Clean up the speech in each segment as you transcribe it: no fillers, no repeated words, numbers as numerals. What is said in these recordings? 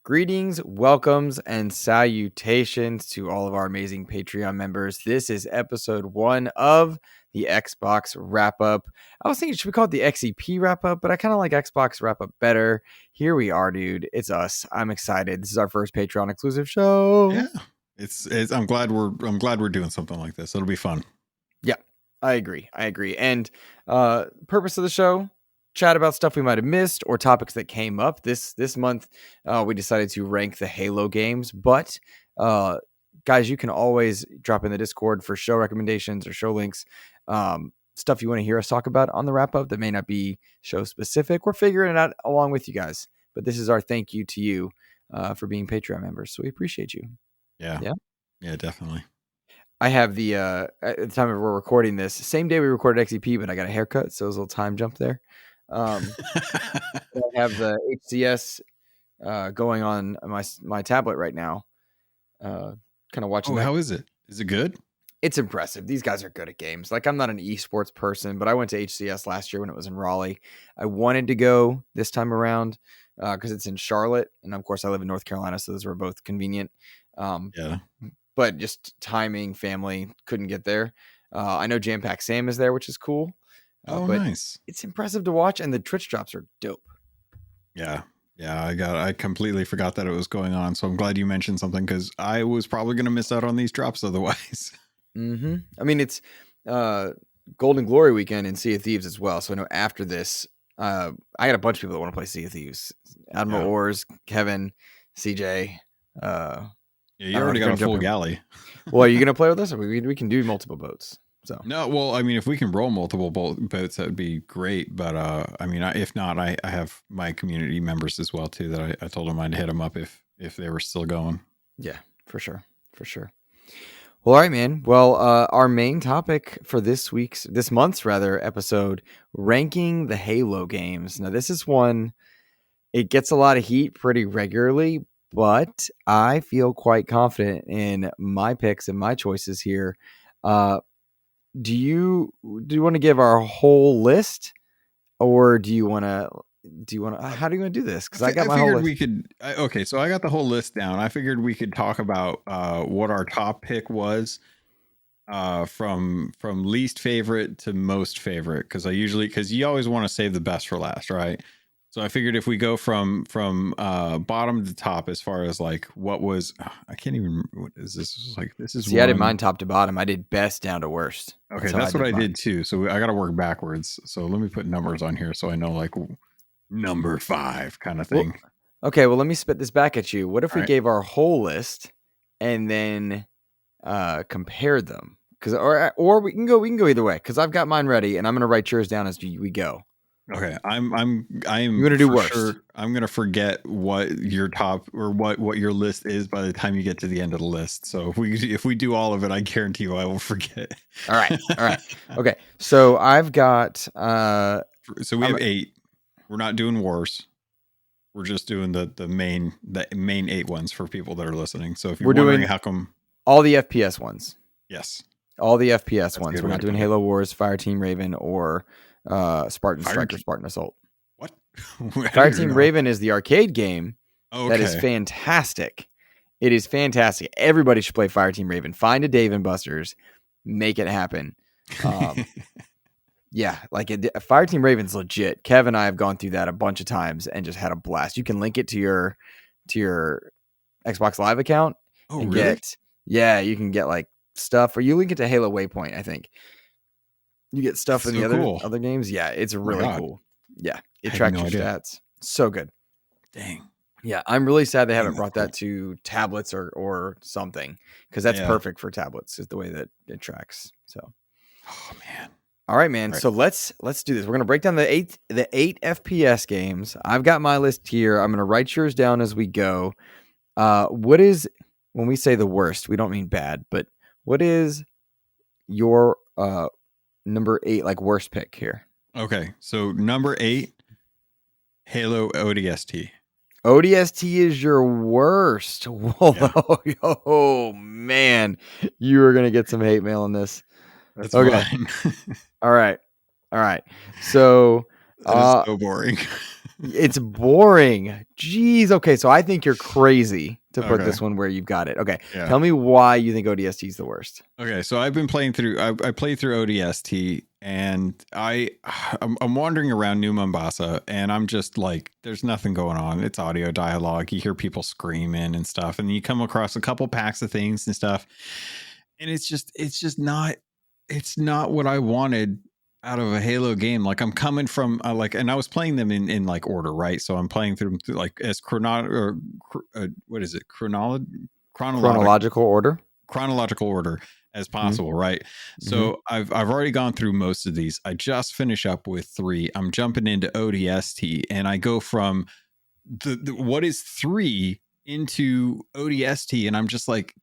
Greetings, welcomes, and salutations to all of our amazing Patreon members. This is episode 1 of the Xbox wrap up. I was thinking, should we call it the XEP wrap up? But I kind of like Xbox wrap up better. Here we are, dude. It's us. I'm excited. This is our first Patreon exclusive show. Yeah, it's. I'm glad we're doing something like this. It'll be fun. Yeah, I agree. And purpose of the show, chat about stuff we might have missed or topics that came up this month. We decided to rank the Halo games, but guys, you can always drop in the Discord for show recommendations or show links, stuff you want to hear us talk about on the wrap up that may not be show specific. We're figuring it out along with you guys, but this is our thank you to you for being Patreon members, so we appreciate you. Yeah, definitely. I have the at the time we're recording this, same day we recorded XEP, but I got a haircut, so it was a little time jump there. I have the HCS going on my tablet right now. Kind of watching. Oh, how is it? Is it good? It's impressive. These guys are good at games. Like, I'm not an esports person, but I went to HCS last year when it was in Raleigh. I wanted to go this time around because it's in Charlotte, and of course I live in North Carolina, so those were both convenient. Yeah. But just timing, family, couldn't get there. I know Jam Pack Sam is there, which is cool. But Nice. It's impressive to watch, and the Twitch drops are dope. Yeah. I completely forgot that it was going on, so I'm glad you mentioned something because I was probably going to miss out on these drops otherwise. Mm-hmm. I mean, it's Golden Glory weekend in Sea of Thieves as well. So I know after this, I got a bunch of people that want to play Sea of Thieves. Admiral Ors, Kevin, CJ. Yeah, you already got a full galley. Well, are you going to play with us? Or we can do multiple boats. So no, well, I mean, if we can roll multiple boats, that would be great. But I mean, if not, I have my community members as well too. That I told them I'd hit them up if they were still going. Yeah, for sure. Well, all right, man. Well, our main topic for this month's episode, ranking the Halo games. Now, this is one. It gets a lot of heat pretty regularly, but I feel quite confident in my picks and my choices here. Do you want to give our whole list, or do you want to? How do you want to do this? Because I got my whole list. We could. Okay, so I got the whole list down. I figured we could talk about what our top pick was, from least favorite to most favorite. Because you always want to save the best for last, right? So I figured if we go from bottom to top as far as like what was, I can't even, what is this? Like, this is. See, I did mine top to bottom. I did best down to worst. Okay, that's what I did too. So I got to work backwards. So let me put numbers on here so I know like number 5 kind of thing. Well, okay, well, let me spit this back at you. What if we gave our whole list and then compared them? Because or we can go either way. Because I've got mine ready, and I'm gonna write yours down as we go. Okay, I'm You're gonna do worst. Sure, I'm gonna forget what your top or what your list is by the time you get to the end of the list. So if we do all of it, I guarantee you I will forget. All right. Okay, so I've got so we have 8. We're not doing wars. We're just doing the main 8 ones for people that are listening. So if you're wondering how come all the FPS ones. Yes. All the FPS ones. We're not doing Halo Wars, Fireteam Raven, or Spartan Strike or Spartan Assault. What? Fireteam Raven is the arcade game that is fantastic. It is fantastic. Everybody should play Fireteam Raven. Find a Dave & Buster's. Make it happen. Yeah, like Fireteam Raven's legit. Kev and I have gone through that a bunch of times and just had a blast. You can link it to your Xbox Live account. Oh, really? You can get like stuff, or you link it to Halo Waypoint, I think. You get stuff in the other games. Yeah, it's really cool. Yeah, it tracks your stats. So good. Dang. Yeah, I'm really sad they haven't brought that to tablets or something, because that's perfect for tablets, is the way that it tracks. So, oh man. All right, man. So let's do this. We're gonna break down the eight FPS games. I've got my list here. I'm gonna write yours down as we go. What is, when we say the worst, we don't mean bad, but what is your number 8, like, worst pick here? Okay, so number 8, Halo ODST. ODST is your worst. Whoa, oh man, you are gonna get some hate mail on this. That's okay. All right. So that is so boring. It's boring. Jeez. Okay, so I think you're crazy to put Okay. this one where you've got it. Okay, Yeah. tell me why you think ODST is the worst. Okay, so I've been playing through. I played through ODST, and I'm wandering around New Mombasa, and I'm just like, there's nothing going on. It's audio dialogue. You hear people screaming and stuff, and you come across a couple packs of things and stuff, and it's just not. It's not what I wanted out of a Halo game. Like I'm coming from and I was playing them in like order, right? So I'm playing through them through, like as what is it? Chronological order. Chronological order as possible, right? Mm-hmm. So I've already gone through most of these. I just finish up with 3. I'm jumping into ODST, and I go from the what is 3 into ODST, and I'm just like,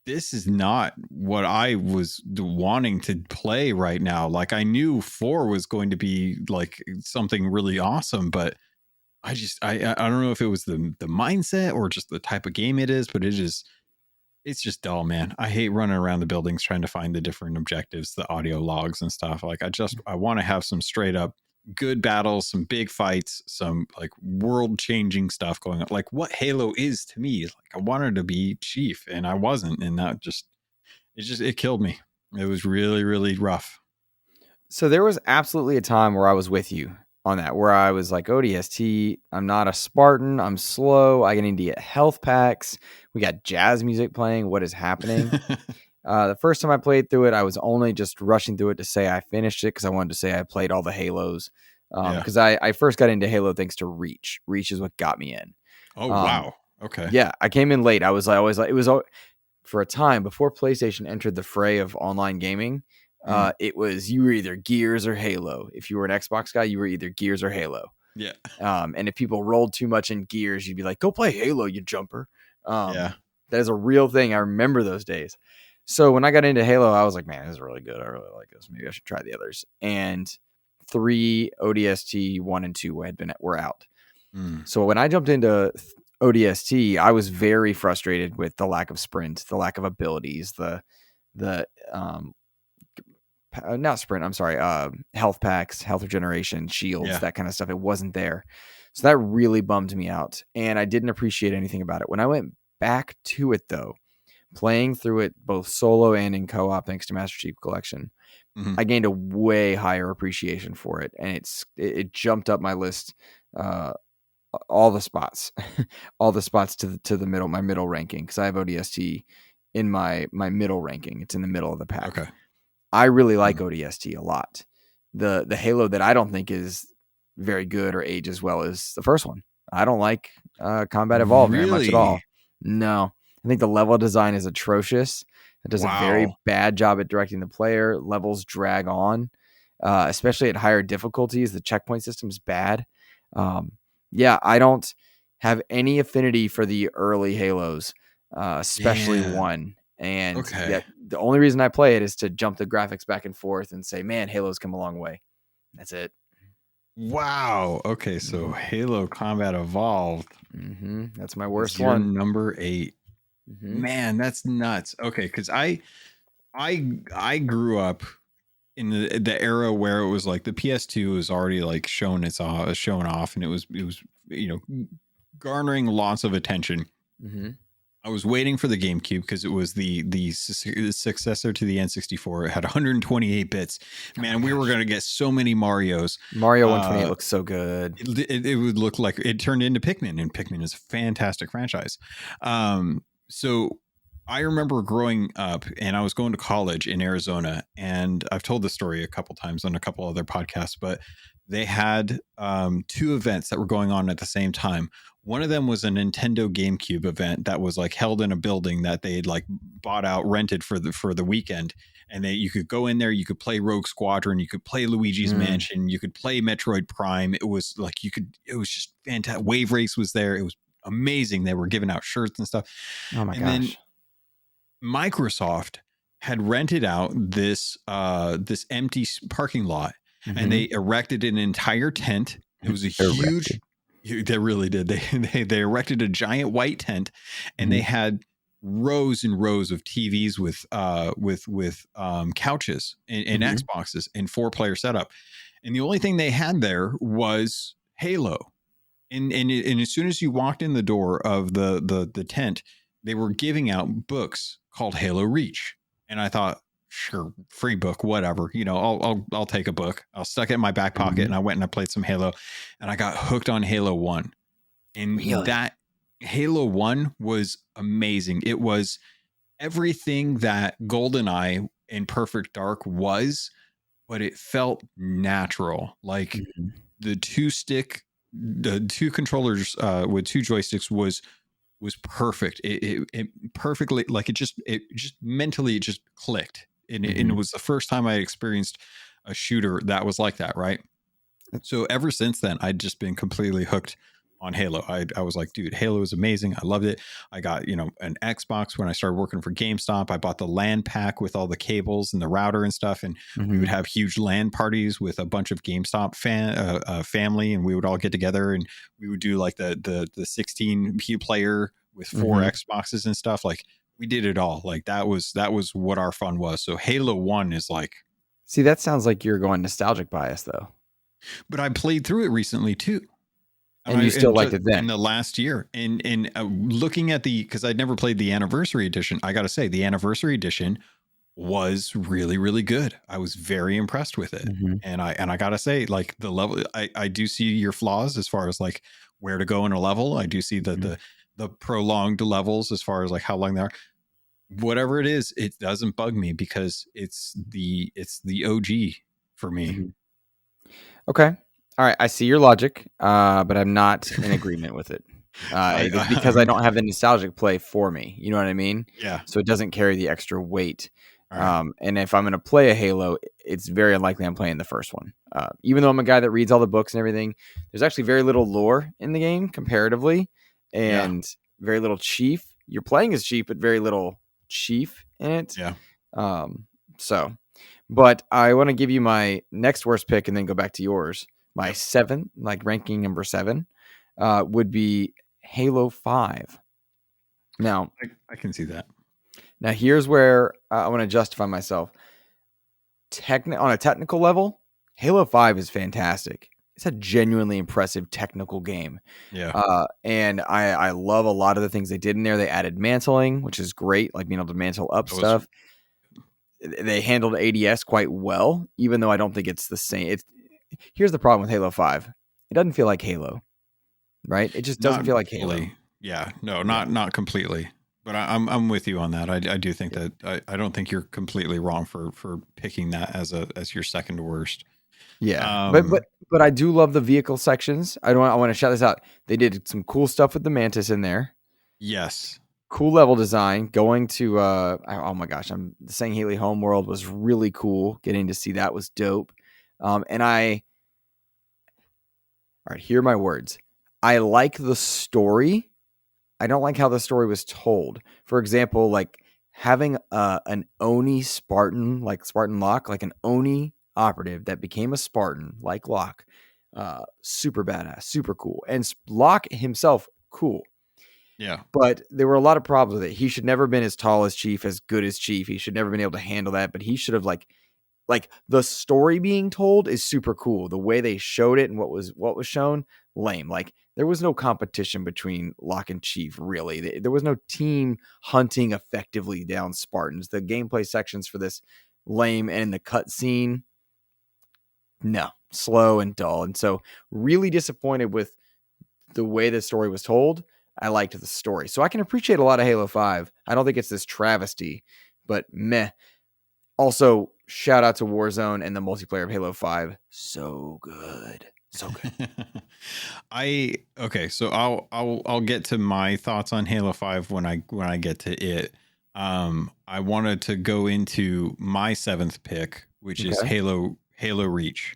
this is not what I was wanting to play right now. Like I knew 4 was going to be like something really awesome, but I don't know if it was the mindset or just the type of game it is, but it's just dull, man. I hate running around the buildings trying to find the different objectives, the audio logs and stuff. Like I want to have some straight up good battles, some big fights, some like world changing stuff going on. Like what Halo is to me. Like I wanted to be Chief and I wasn't, and it killed me. It was really, really rough. So there was absolutely a time where I was with you on that, where I was like, ODST, I'm not a Spartan. I'm slow. I need to get health packs. We got jazz music playing. What is happening? The first time I played through it, I was only just rushing through it to say I finished it because I wanted to say I played all the Halos. Yeah. Because I first got into Halo thanks to Reach. Reach is what got me in. Oh, wow. Okay. Yeah, I came in late. I was always like, it was for a time before PlayStation entered the fray of online gaming. It was you were either Gears or Halo. If you were an Xbox guy, you were either Gears or Halo. Yeah. And if people rolled too much in Gears, you'd be like, "Go play Halo, you jumper." Yeah. That is a real thing. I remember those days. So when I got into Halo, I was like, "Man, this is really good. I really like this. Maybe I should try the others." And 3 ODST 1 and 2 were out. So when I jumped into ODST, I was very frustrated with the lack of sprint, the lack of abilities, the not sprint, I'm sorry, health packs, health regeneration, shields, that kind of stuff. It wasn't there. So that really bummed me out. And I didn't appreciate anything about it. When I went back to it though, playing through it both solo and in co-op thanks to Master Chief Collection, I gained a way higher appreciation for it. And it jumped up my list all the spots, all the spots to the middle, my middle ranking, because I have ODST in my middle ranking. It's in the middle of the pack. Okay. I really like ODST a lot. The Halo that I don't think is very good or ages well is the first one. I don't like Combat Evolved very much at all. No, I think the level design is atrocious. It does a very bad job at directing the player. Levels drag on, especially at higher difficulties. The checkpoint system is bad. Yeah, I don't have any affinity for the early Halos, especially 1. And yet the only reason I play it is to jump the graphics back and forth and say, man, Halo's come a long way. That's it. Wow. Okay, so Halo Combat Evolved. That's my worst your one. Number 8. Man, that's nuts. Okay, because I grew up in the era where it was like the PS2 was already like showing off, and it was garnering lots of attention. I was waiting for the GameCube because it was the successor to the N64. It had 128 bits. Man, we were going to get so many Marios. Mario 128 looks so good. It would look like it turned into Pikmin, and Pikmin is a fantastic franchise. So I remember growing up, and I was going to college in Arizona, and I've told this story a couple times on a couple other podcasts, but they had 2 events that were going on at the same time. One of them was a Nintendo GameCube event that was like held in a building that they had like bought out, rented for the weekend. And you could go in there, you could play Rogue Squadron, you could play Luigi's Mansion, you could play Metroid Prime. It was like it was just fantastic. Wave Race was there. It was amazing. They were giving out shirts and stuff. Oh my gosh. Then Microsoft had rented out this empty parking lot, and they erected an entire tent. It was a huge. They really did. They erected a giant white tent, and they had rows and rows of TVs with couches and Xboxes and 4-player setup. And the only thing they had there was Halo. and as soon as you walked in the door of the tent, they were giving out books called Halo Reach, and I thought, sure, free book, whatever. I'll take a book. I'll stuck it in my back pocket, and I went and I played some Halo, and I got hooked on Halo 1. And Really? that Halo 1 was amazing. It was everything that GoldenEye in Perfect Dark was, but it felt natural. Like Mhm. the two controllers with two joysticks was perfect. It perfectly, like it just mentally it just clicked, and it Mhm. was the first time I experienced a shooter that was like that, right? So ever since then, I'd just been completely hooked on Halo. I was like, dude, Halo is amazing. I loved it. I got, an Xbox when I started working for GameStop. I bought the LAN pack with all the cables and the router and stuff. And we would Mhm. have huge LAN parties with a bunch of GameStop family. And we would all get together and we would do like the 16 player with four Mhm. Xboxes and stuff. Like we did it all. Like that was what our fun was. So Halo 1 is like, See, that sounds like you're going nostalgic bias, though, but I played through it recently too. And and you still liked just it in then. the last year, and looking at because I'd never played the anniversary edition, I got to say the anniversary edition was really really good. I was very impressed with it, Mhm. and I got to say, like the level, I do see your flaws as far as like where to go in a level. I do see that Mhm. the prolonged levels as far as like how long they are. Whatever it is, it doesn't bug me because it's the OG for me. Mhm. Okay. All right. I see your logic, but I'm not in agreement with it. Because I I'm don't have the nostalgic play for me. You know what I mean? yeah. So it doesn't carry the extra weight. All right. And if I'm going to play a Halo, it's very unlikely I'm playing the first one. Even though I'm a guy that reads all the books and everything, there's actually very little lore in the game comparatively, Yeah. and very little Chief. You're playing as Chief, but very little Chief in it. Yeah. Um, so but I want to give you my next worst pick and then go back to yours. My Yep. seven, like ranking number seven, would be Halo 5. Now, I can see that. now here's where I want to justify myself. On a technical level, Halo 5 is fantastic. It's a genuinely impressive technical game. Yeah. And I love a lot of the things they did in there. They added mantling, which is great, like being able to mantle up That was stuff. They handled ADS quite well, even though I don't think it's the same. Here's the problem with Halo 5. It doesn't feel like Halo, right? It just doesn't not feel like Halo. fully. Yeah. No, Yeah. not completely. But I'm with you on that. I do think that I don't think you're completely wrong for picking that as your second worst. Yeah. But but Um but I do love the vehicle sections. I want to shout this out. They did some cool stuff with the Mantis in there. yes. Cool level design. Going to oh my gosh, I'm saying Haley Homeworld was really cool. Getting to see that was dope. And all right, here are my words. I like the story. I don't like how the story was told. For example, like having an Oni Spartan, like Spartan Locke, like an Oni operative that became a Spartan, like Locke. Super badass, super cool. And Locke himself, cool. Yeah. But there were a lot of problems with it. He should never have been as tall as Chief, as good as Chief. He should never been able to handle that. But he should have like the story being told is super cool. The way they showed it and what was shown, lame. Like there was no competition between Locke and Chief, really. There was no team hunting effectively down Spartans. The gameplay sections for this lame, and the cutscene, no, slow and dull. And so really disappointed with the way the story was told. I liked the story. So I can appreciate a lot of Halo 5. I don't think it's this travesty, but meh. Also, shout out to Warzone and the multiplayer of Halo 5. So good. So good. Okay, so I'll get to my thoughts on Halo 5 when I get to it. I wanted to go into my seventh pick, which is Okay. Halo Reach.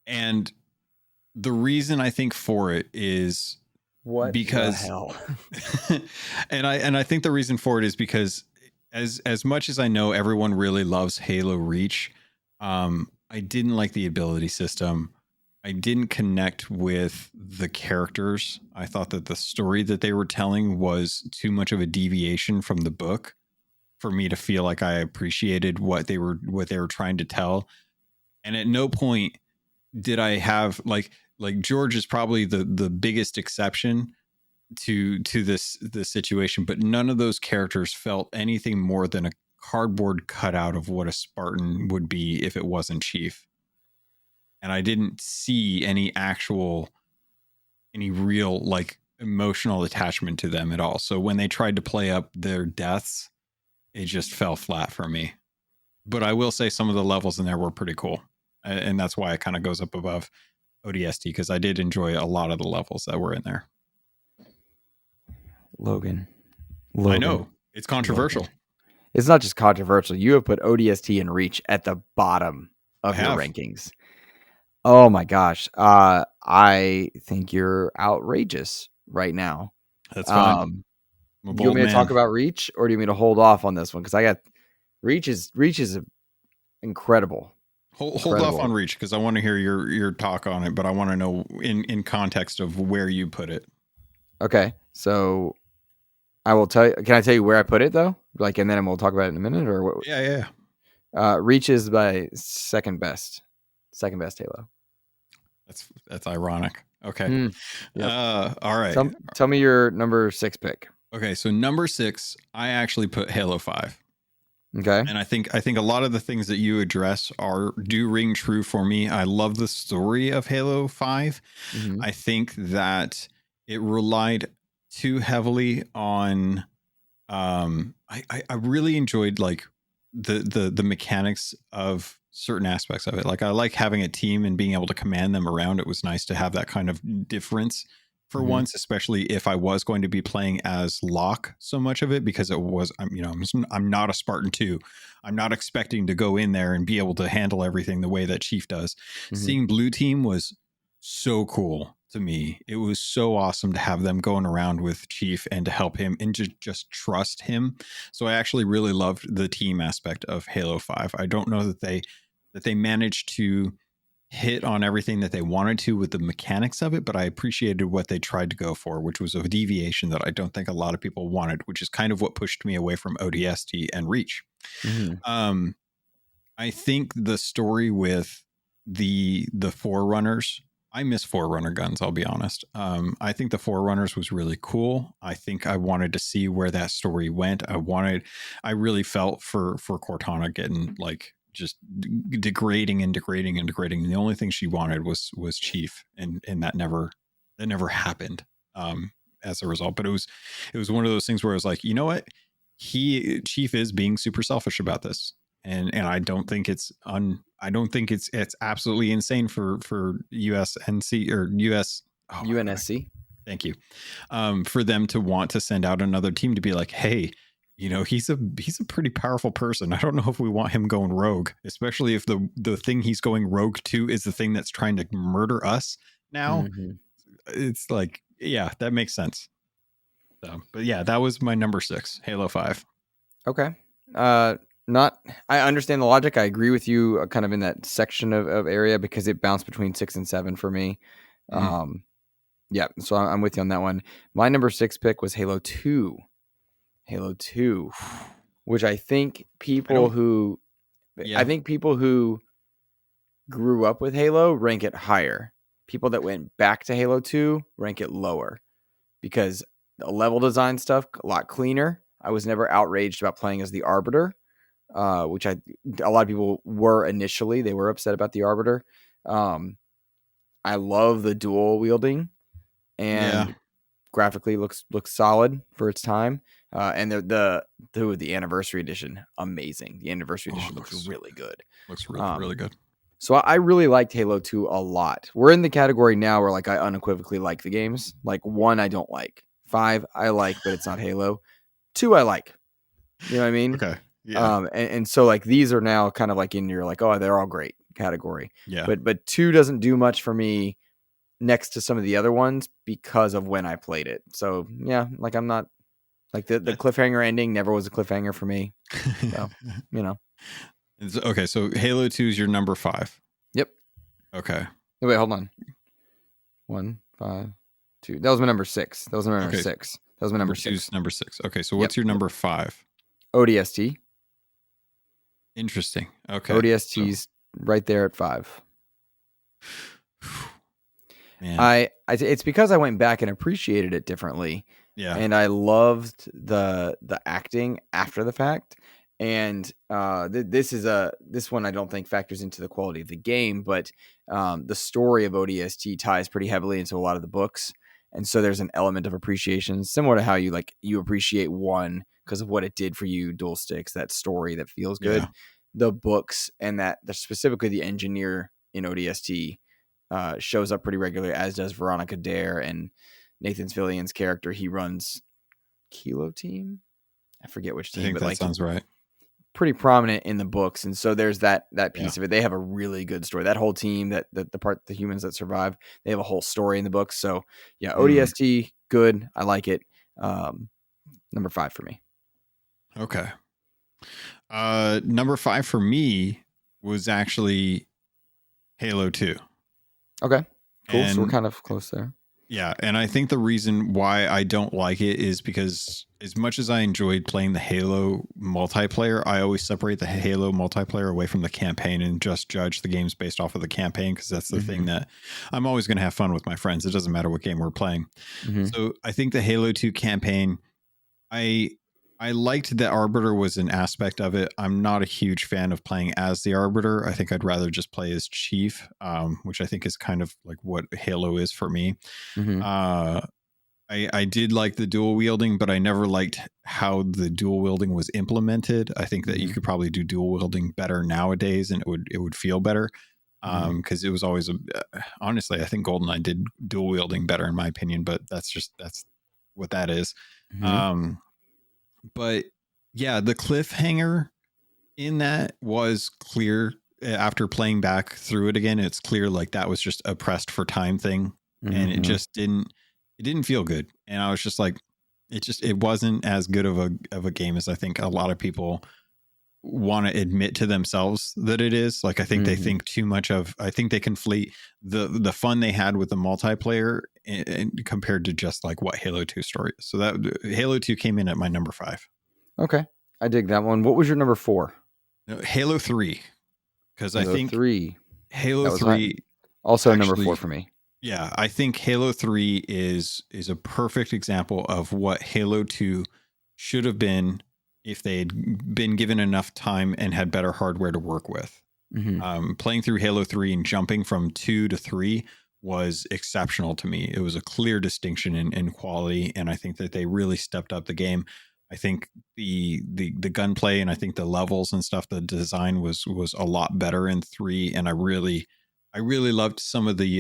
And the reason I think for it is What the because hell? and I think the reason for it is because as much as I know everyone really loves Halo Reach, I didn't like the ability system. I didn't connect with the characters. I thought that the story that they were telling was too much of a deviation from the book for me to feel like I appreciated what they were trying to tell. And at no point did I have like George is probably the biggest exception to this situation, but none of those characters felt anything more than a cardboard cutout of what a Spartan would be if it wasn't Chief. And I didn't see any real like emotional attachment to them at all. So when they tried to play up their deaths, it just fell flat for me. But I will say some of the levels in there were pretty cool. And that's why it kind of goes up above ODST, because I did enjoy a lot of the levels that were in there. Logan. I know. It's controversial. Logan. It's not just controversial. You have put ODST and Reach at the bottom of your rankings. Oh my gosh. I think you're outrageous right now. That's fine. Do you want me to talk about Reach, or do you want me to hold off on this one? Because I got Reach is incredible. Hold off on Reach, because I want to hear your talk on it, but I want to know in context of where you put it. Okay, so I will tell you. Can I tell you where I put it though? Like, and then we'll talk about it in a minute, or what? Yeah. Reach is my second best Halo. That's ironic. Okay. Yep. All right. Tell me your number 6 pick. Okay, so number 6, I actually put Halo 5. Okay. And I think a lot of the things that you address do ring true for me. I love the story of Halo 5. Mm-hmm. I think that it relied too heavily on I really enjoyed like the mechanics of certain aspects of it. Like I like having a team and being able to command them around. It was nice to have that kind of difference for once, especially if I was going to be playing as Locke so much of it, because it was, I'm not a Spartan 2. I'm not expecting to go in there and be able to handle everything the way that Chief does. Seeing Blue Team was so cool to me. It was so awesome to have them going around with Chief and to help him and to just trust him. So I actually really loved the team aspect of Halo 5. I don't know that they managed to hit on everything that they wanted to with the mechanics of it, but I appreciated what they tried to go for, which was a deviation that I don't think a lot of people wanted, which is kind of what pushed me away from ODST and Reach. I think the story with the Forerunners, I miss Forerunner guns, I'll be honest. I think the Forerunners was really cool. I think I wanted to see where that story went. I really felt for Cortana getting like just degrading. And the only thing she wanted was Chief, and that never happened as a result. But it was one of those things where I was like, you know what, Chief is being super selfish about this, and I don't think it's absolutely insane for USNC or US UNSC. Thank you. For them to want to send out another team to be like, hey, he's a pretty powerful person. I don't know if we want him going rogue, especially if the thing he's going rogue to is the thing that's trying to murder us now. It's like, yeah, that makes sense. So, but yeah, that was my number 6, Halo 5. Okay. I understand the logic. I agree with you kind of in that section of area, because it bounced between 6 and 7 for me. Yeah, so I'm with you on that one. My number 6 pick was Halo 2. Halo 2, which I think people who grew up with Halo rank it higher. People that went back to Halo 2 rank it lower, because the level design stuff a lot cleaner. I was never outraged about playing as the Arbiter, which a lot of people were initially. They were upset about the Arbiter. I love the dual wielding, and graphically looks solid for its time. And the anniversary edition, amazing. The anniversary edition looks really good. Looks really good. So I really liked Halo 2 a lot. We're in the category now where like I unequivocally like the games. Like 1 I don't like. 5 I like, but it's not Halo. 2 I like. You know what I mean? Okay. Yeah. And so like these are now kind of like in your like, oh, they're all great category. Yeah. But 2 doesn't do much for me next to some of the other ones because of when I played it. So yeah, like I'm not like the cliffhanger ending never was a cliffhanger for me. So, Okay, so Halo 2 is your number 5. Yep. Okay. Wait, hold on. 1, 5, 2. That was my number 6. That was my number 6. That was my number 6. Number 6. Okay, so what's your number 5? ODST. Interesting. Okay. ODST's right there at 5. Man. It's because I went back and appreciated it differently, Yeah. and I loved the acting after the fact. And this one I don't think factors into the quality of the game, but the story of ODST ties pretty heavily into a lot of the books, and so there's an element of appreciation similar to how you appreciate one because of what it did for you, dual sticks, that story that feels Yeah. good. The books and that specifically the engineer in ODST shows up pretty regularly, as does Veronica Dare and Nathan Fillion's character. He runs Kilo Team. I forget which I team, think but that like sounds right. pretty prominent in the books. And so there's that Yeah. piece of it. They have a really good story. That whole team, the humans that survive, they have a whole story in the books. So yeah, Mm. ODST, good. I like it. Number 5 for me. Okay. Number 5 for me was actually Halo 2. Okay, cool. So we're And kind of close there. yeah, and I think the reason why I don't like it is because as much as I enjoyed playing the Halo multiplayer, I always separate the Halo multiplayer away from the campaign and just judge the games based off of the campaign, because that's the thing that I'm always going to have fun with my friends. It doesn't matter what game we're playing. So I think the Halo 2 campaign, I I liked that Arbiter was an aspect of it. I'm not a huge fan of playing as the Arbiter. I think I'd rather just play as Chief, which I think is kind of like what Halo is for me. Mm-hmm. Uh, I did like the dual wielding, but I never liked how the dual wielding was implemented. I think that you could probably do dual wielding better nowadays, and it would feel better. Because it was always honestly, I think GoldenEye did dual wielding better in my opinion, but that's what that is. Mm-hmm. Um, but yeah, the cliffhanger in that was clear after playing back through it again. It's clear like that was just a pressed for time thing, and it didn't feel good. And I was just like, it wasn't as good of a game as I think a lot of people want to admit to themselves that it is. Like I think they think too much of. I think they conflate the fun they had with the multiplayer and compared to just like what Halo 2 story is. So that Halo 2 came in at my number 5. Okay, I dig that one. What was your number 4? No, Halo 3, because I Halo think 3. Halo That was my, 3 also number 4 actually, for me. yeah, I think Halo 3 is a perfect example of what Halo 2 should have been if they had been given enough time and had better hardware to work with. Playing through Halo 3 and jumping from 2 to 3 was exceptional to me. It was a clear distinction in quality, and I think that they really stepped up the game. I think the gunplay and I think the levels and stuff, the design was a lot better in 3, and I really loved some of the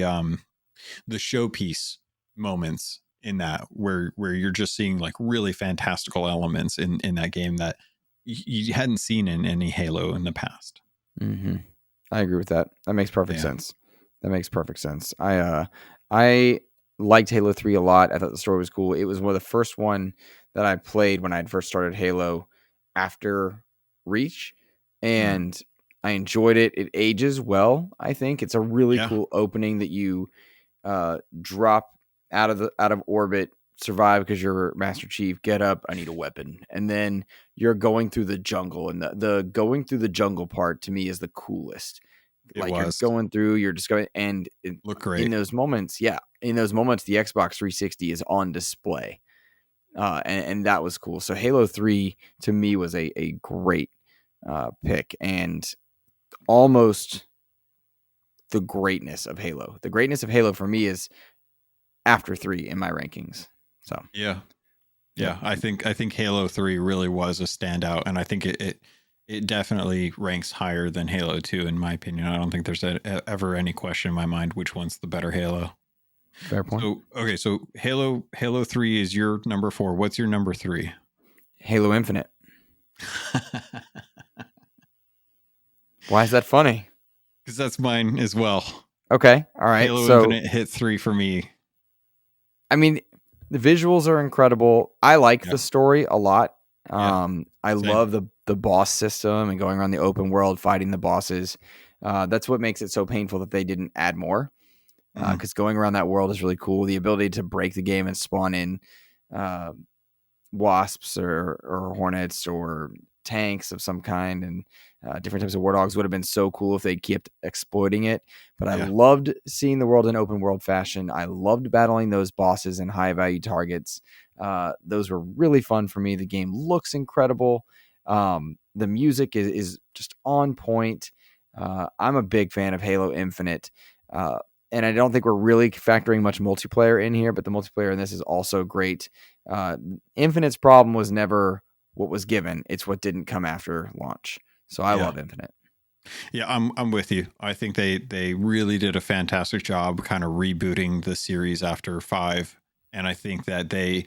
showpiece moments in that where you're just seeing like really fantastical elements in that game that you hadn't seen in any Halo in the past. I agree with that. That makes perfect Yeah. sense. That makes perfect sense. I liked Halo 3 a lot. I thought the story was cool. It was one of the first one that I played when I first started Halo after Reach, Mm. and I enjoyed it. It ages well. I think it's a really Yeah. cool opening that you drop out of orbit, survive because you're Master Chief, get up, I need a weapon. And then you're going through the jungle, and the going through the jungle part to me is the coolest. It Like you're was. going through, you're discovering, and Look in great. those moments, the Xbox 360 is on display. And that was cool. So Halo 3 to me was a great pick, and almost the greatness of Halo. The greatness of Halo for me is after 3 in my rankings. So Yeah. yep, Yeah. I think Halo 3 really was a standout, and I think it definitely ranks higher than Halo 2 in my opinion. I don't think there's ever any question in my mind which one's the better Halo. fair point. So okay, so Halo 3 is your number 4. What's your number 3? Halo Infinite. Why is that funny? Because that's mine as well. Okay, all right. Halo So Infinite hit 3 for me. I mean, the visuals are incredible. I like Yeah. the story a lot. Yeah. I Same. love the boss system and going around the open world fighting the bosses. That's what makes it so painful that they didn't add more. Because going around that world is really cool. The ability to break the game and spawn in wasps or hornets or tanks of some kind and different types of war dogs would have been so cool if they kept exploiting it. But I loved seeing the world in open world fashion. I loved battling those bosses and high value targets. Those were really fun for me. The game looks incredible. The music is just on point. I'm a big fan of Halo Infinite. And I don't think we're really factoring much multiplayer in here, but the multiplayer in this is also great. Infinite's problem was never what was given. It's what didn't come after launch. So I love Infinite. Yeah, I'm with you. I think they really did a fantastic job kind of rebooting the series after 5. And I think that they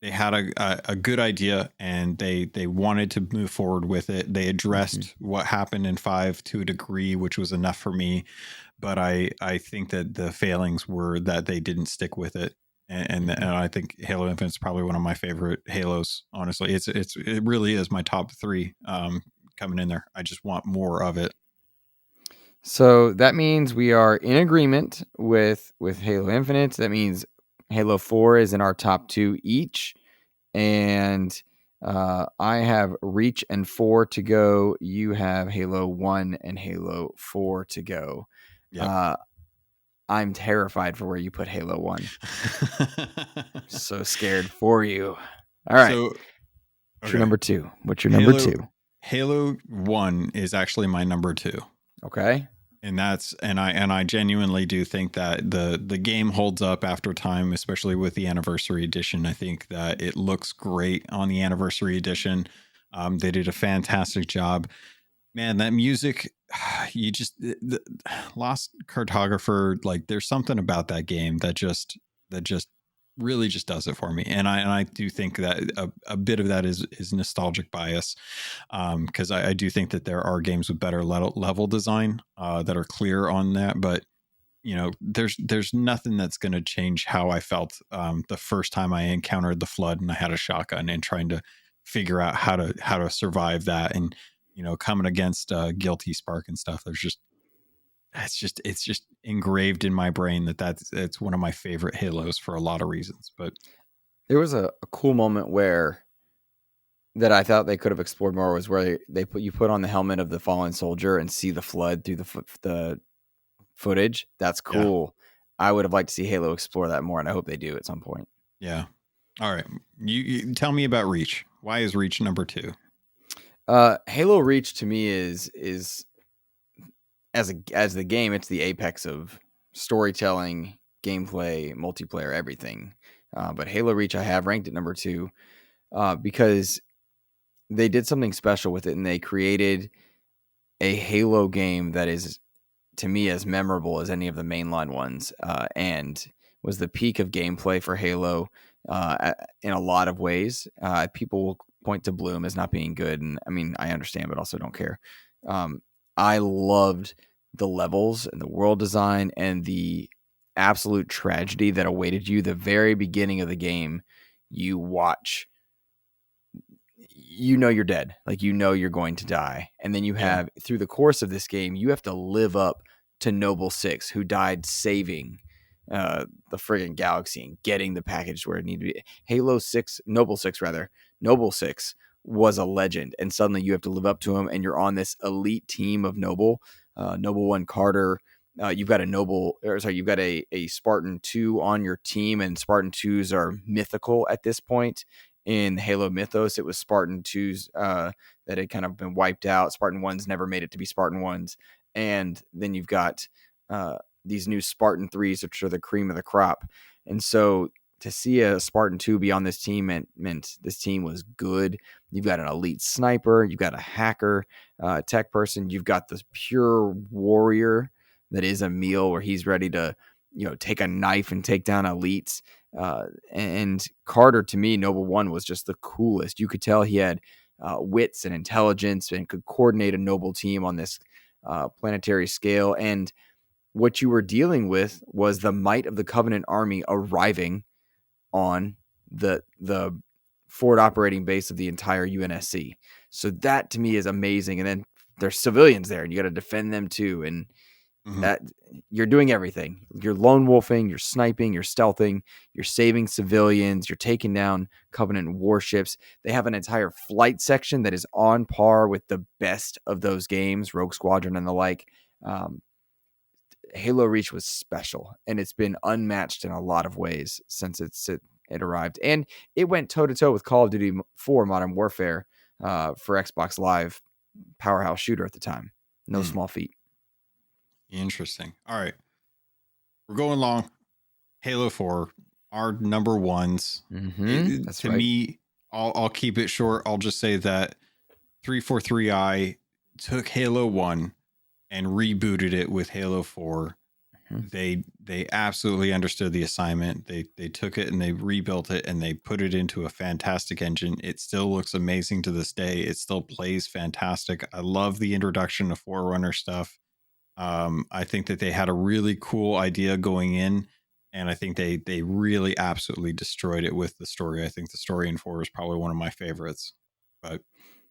had a good idea and they wanted to move forward with it. They addressed what happened in 5 to a degree, which was enough for me. But I think that the failings were that they didn't stick with it. And I think Halo Infinite is probably one of my favorite Halos. Honestly, it really is my top 3 coming in there. I just want more of it. So that means we are in agreement with Halo Infinite. That means Halo 4 is in our top 2 each. And I have Reach and 4 to go. You have Halo 1 and Halo 4 to go. Yep. I'm terrified for where you put Halo 1. So scared for you. All right. So, what's your number 2? What's your number 2? Halo 1 is actually my number 2. Okay. And I genuinely do think that the game holds up after time, especially with the anniversary edition. I think that it looks great on the anniversary edition. They did a fantastic job. Man, that music, you just the Lost Cartographer, like there's something about that game that just really just does it for me. And I do think that a bit of that is nostalgic bias, because I do think that there are games with better level design that are clear on that. But you know, there's nothing that's going to change how I felt the first time I encountered the flood and I had a shotgun and trying to figure out how to survive that. And you know, coming against Guilty Spark and stuff, it's just engraved in my brain it's one of my favorite Halos for a lot of reasons. But there was a cool moment where that I thought they could have explored more was where they put on the helmet of the fallen soldier and see the flood through the footage. That's cool. Yeah. I would have liked to see Halo explore that more, and I hope they do at some point. Yeah. All right. You tell me about Reach. Why is Reach number 2? Halo Reach to me is as the game, it's the apex of storytelling, gameplay, multiplayer, everything. But Halo Reach I have ranked at number 2 because they did something special with it, and they created a Halo game that is, to me, as memorable as any of the mainline ones, and was the peak of gameplay for Halo in a lot of ways. People will point to Bloom as not being good, and I mean, I understand, but also don't care. I loved the levels and the world design and the absolute tragedy that awaited you the very beginning of the game. You watch, you know you're dead. Like, you know you're going to die. And then you have, through the course of this game, you have to live up to Noble 6, who died saving the friggin' galaxy and getting the package where it needed to be. Halo 6, Noble 6 rather, Noble 6 was a legend. And suddenly you have to live up to him, and you're on this elite team of Noble. Noble 1 Carter. You've got you've got a Spartan 2 on your team, and Spartan 2s are mythical at this point. In Halo mythos, it was Spartan 2s that had kind of been wiped out. Spartan 1s never made it to be Spartan 1s. And then you've got these new Spartan 3s, which are the cream of the crop. And so to see a Spartan 2 be on this team meant this team was good. You've got an elite sniper. You've got a hacker, tech person. You've got this pure warrior that is Emil, where he's ready to, take a knife and take down elites. And Carter, to me, Noble 1 was just the coolest. You could tell he had wits and intelligence and could coordinate a Noble team on this planetary scale. And what you were dealing with was the might of the Covenant army arriving on the forward operating base of the entire UNSC. So that to me is amazing. And then there's civilians there, and you got to defend them too. And that you're doing everything. You're lone wolfing, you're sniping, you're stealthing, you're saving civilians, you're taking down Covenant warships. They have an entire flight section that is on par with the best of those games, Rogue Squadron and the like. Halo Reach was special, and it's been unmatched in a lot of ways since it arrived. And it went toe-to-toe with Call of Duty 4 Modern Warfare for Xbox Live powerhouse shooter at the time. No small feat. Interesting. All right. We're going long. Halo 4, our number ones. That's to right. me, I'll keep it short. I'll just say that 343i took Halo 1 and rebooted it with Halo 4. They absolutely understood the assignment. They took it and they rebuilt it and they put it into a fantastic engine. It still looks amazing to this day. It still plays fantastic. I love the introduction of Forerunner stuff. I think that they had a really cool idea going in, and I think they really absolutely destroyed it with the story. I think the story in 4 is probably one of my favorites. But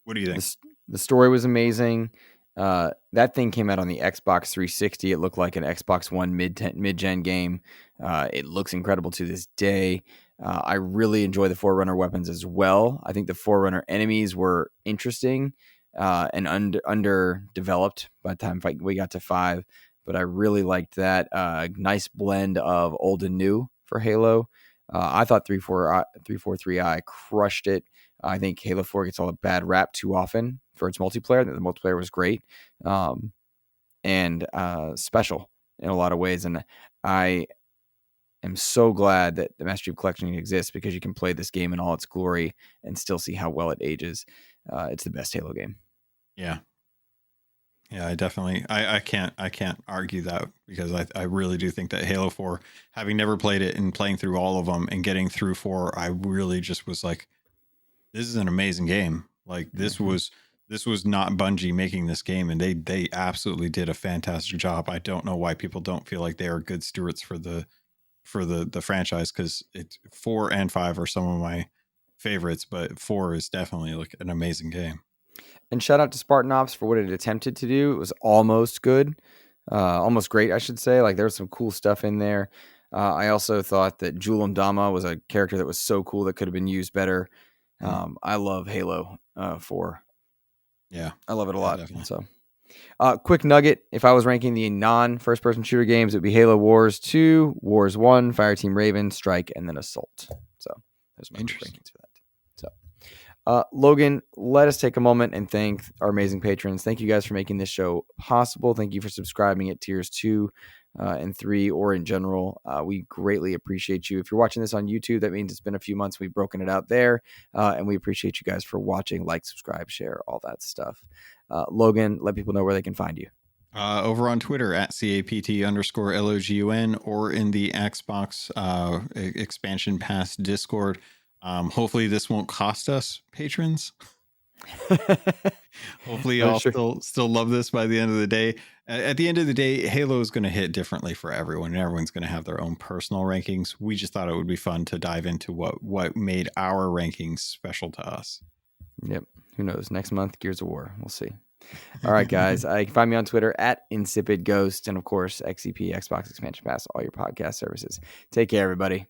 what do you think? The story was amazing. That thing came out on the Xbox 360. It looked like an Xbox One mid-gen game. It looks incredible to this day. I really enjoy the Forerunner weapons as well. I think the Forerunner enemies were interesting and underdeveloped by the time we got to 5. But I really liked that. Nice blend of old and new for Halo. I thought 343i crushed it. I think Halo 4 gets all a bad rap too often for its multiplayer. The multiplayer was great and special in a lot of ways. And I am so glad that the Master Chief Collection exists because you can play this game in all its glory and still see how well it ages. It's the best Halo game. Yeah. Yeah, I can't argue that because I really do think that Halo 4, having never played it and playing through all of them and getting through 4, I really just was like, this is an amazing game. Like this was not Bungie making this game, and they absolutely did a fantastic job. I don't know why people don't feel like they are good stewards for the franchise, because it's 4 and 5 are some of my favorites, but 4 is definitely like an amazing game. And shout out to Spartan Ops for what it attempted to do. It was almost good, almost great, I should say. Like there was some cool stuff in there. I also thought that Julam Dama was a character that was so cool that could have been used better. I love Halo 4. Yeah, I love it a lot. Definitely. So, quick nugget: if I was ranking the non-first-person shooter games, it would be Halo Wars 2, Wars 1, Fireteam Raven, Strike, and then Assault. So, those are my rankings for that. So, Logan, let us take a moment and thank our amazing patrons. Thank you guys for making this show possible. Thank you for subscribing at tiers 2 and 3, or in general. We greatly appreciate you. If you're watching this on YouTube, that means it's been a few months. We've broken it out there, and we appreciate you guys for watching. Like, subscribe, share, all that stuff. Logan, let people know where they can find you. Over on Twitter at CAPT_LOGUN, or in the Xbox expansion pass Discord. Hopefully this won't cost us patrons. Hopefully y'all still love this by the end of the day. At the end of the day, Halo is going to hit differently for everyone, and everyone's going to have their own personal rankings. We just thought it would be fun to dive into what made our rankings special to us. Yep. Who knows? Next month, Gears of War. We'll see. All right, guys. You can find me on Twitter at InsipidGhost, and of course, XEP, Xbox Expansion Pass, all your podcast services. Take care, everybody.